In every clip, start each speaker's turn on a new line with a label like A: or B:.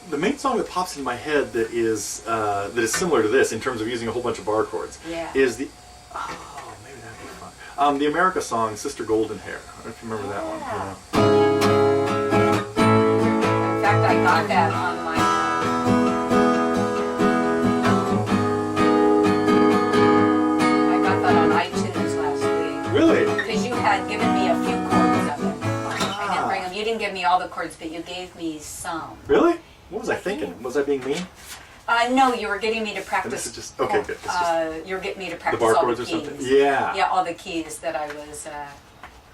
A: the main song that pops into my head that is similar to this in terms of using a whole bunch of bar chords is the maybe that'd be fun. The America song "Sister Golden Hair." I don't know if you remember that one. Yeah.
B: In fact, I got that on my. I got that on iTunes last week.
A: Really?
B: Because you had given me a few chords of it. I didn't bring them. You didn't give me all the chords, but you gave me some.
A: Really? What was I thinking? Was I being mean?
B: No, you were getting me to practice.
A: This is just okay. Good.
B: You were getting me to practice
A: the bar
B: all
A: chords
B: the
A: or
B: keys.
A: something. Yeah.
B: Yeah, all the keys that I was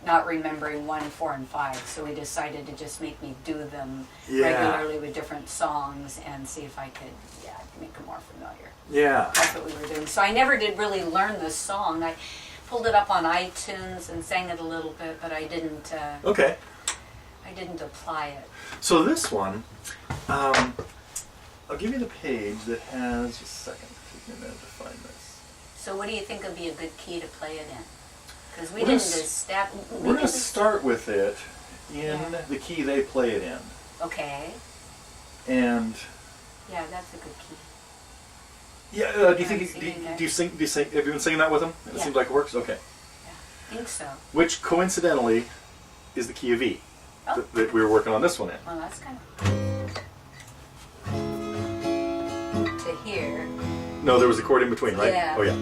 B: not remembering 1, 4, and 5. So we decided to just make me do them regularly with different songs and see if I could, make them more familiar.
A: Yeah.
B: That's what we were doing. So I never did really learn this song. I pulled it up on iTunes and sang it a little bit, but I didn't.
A: Okay.
B: I didn't apply it.
A: So this one, I'll give you the page that has, just a second, take me a minute to find this.
B: So what do you think would be a good key to play it in? Because we
A: We're
B: didn't
A: gonna
B: establish...
A: We're going to start with it in the key they play it in.
B: Okay.
A: And...
B: Yeah, that's a good key.
A: Yeah, do you think, do you sing, have you been singing that with them? It seems like it works? Okay.
B: Yeah, I think so.
A: Which, coincidentally, is the key of E that we were working on this one in.
B: Well, that's kind of... To here.
A: No, there was a chord in between, right?
B: Yeah.
A: Oh, yeah.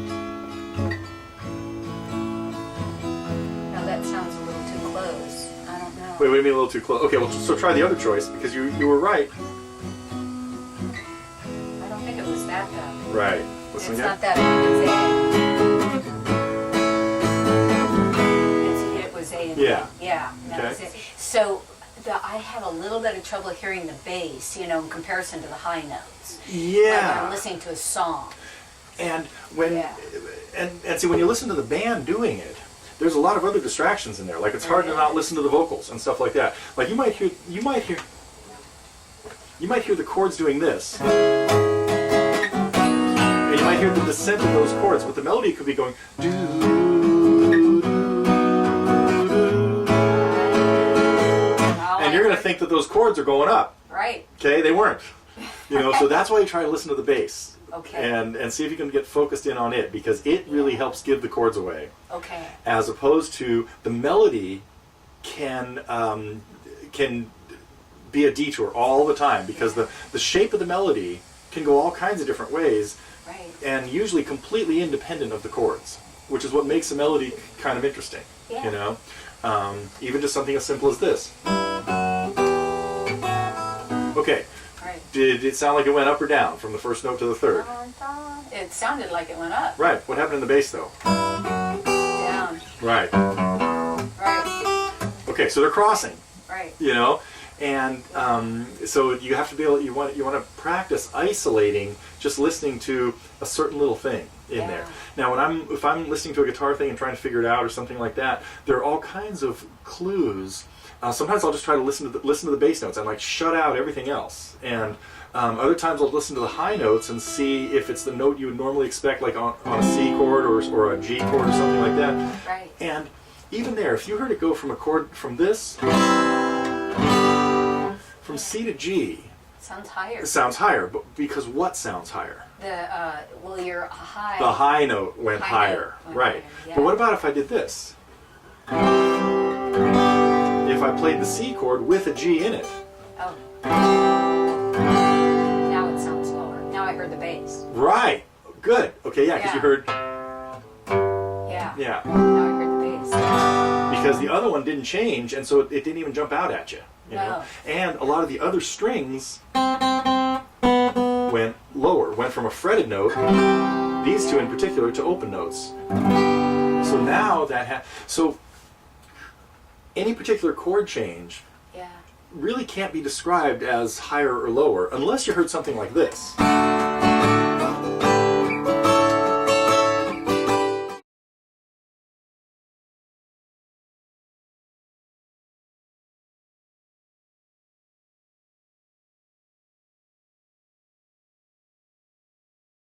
B: No, that sounds a little too close. I don't know.
A: Wait, what do you mean a little too close? Okay, well, so try the other choice, because you were right.
B: I don't think it was that bad.
A: Right. Listen
B: It's
A: again.
B: not that. It was A and B.
A: Yeah.
B: Yeah. No,
A: Okay.
B: it's A. So I have a little bit of trouble hearing the bass, in comparison to the high notes.
A: Yeah.
B: Like I'm listening to a song.
A: And when and see when you listen to the band doing it, there's a lot of other distractions in there. Like it's hard to not listen to the vocals and stuff like that. Like you might hear the chords doing this. And you might hear the descent of those chords, but the melody could be going do. And you're going to think that those chords are going up.
B: Right.
A: Okay, they weren't. So that's why you try to listen to the bass.
B: Okay.
A: And see if you can get focused in on it, because it really helps give the chords away.
B: Okay.
A: As opposed to the melody can be a detour all the time, because the shape of the melody can go all kinds of different ways.
B: Right.
A: And usually completely independent of the chords, which is what makes a melody kind of interesting.
B: Yeah.
A: Even just something as simple as this. Okay.
B: Right.
A: Did it sound like it went up or down from the first note to the third?
B: It sounded like it went up.
A: Right. What happened in the bass though?
B: Down.
A: Right.
B: Right.
A: Okay, so they're crossing.
B: Right.
A: And so you have to be able. You want to practice isolating, just listening to a certain little thing in there. Now, if I'm listening to a guitar thing and trying to figure it out or something like that, there are all kinds of clues. Sometimes I'll just try to listen to the bass notes and shut out everything else. And other times I'll listen to the high notes and see if it's the note you would normally expect, like on a C chord or a G chord or something like that.
B: Right.
A: And even there, if you heard it go from a chord from this, from C to G,
B: Sounds higher.
A: it sounds higher. But because what sounds higher?
B: Your high.
A: The high note went
B: High
A: higher,
B: note went
A: right?
B: higher, yeah.
A: But what about if I did this? If I played the C chord with a G in it.
B: Oh. Now it sounds lower. Now I heard the bass.
A: Right. Good. Okay. Yeah. Because you heard.
B: Yeah.
A: Yeah.
B: Now I heard the bass.
A: Because the other one didn't change, and so it didn't even jump out at you.
B: No.
A: And a lot of the other strings went lower. Went from a fretted note, these two in particular, to open notes. So now so any particular chord change really can't be described as higher or lower unless you heard something like this.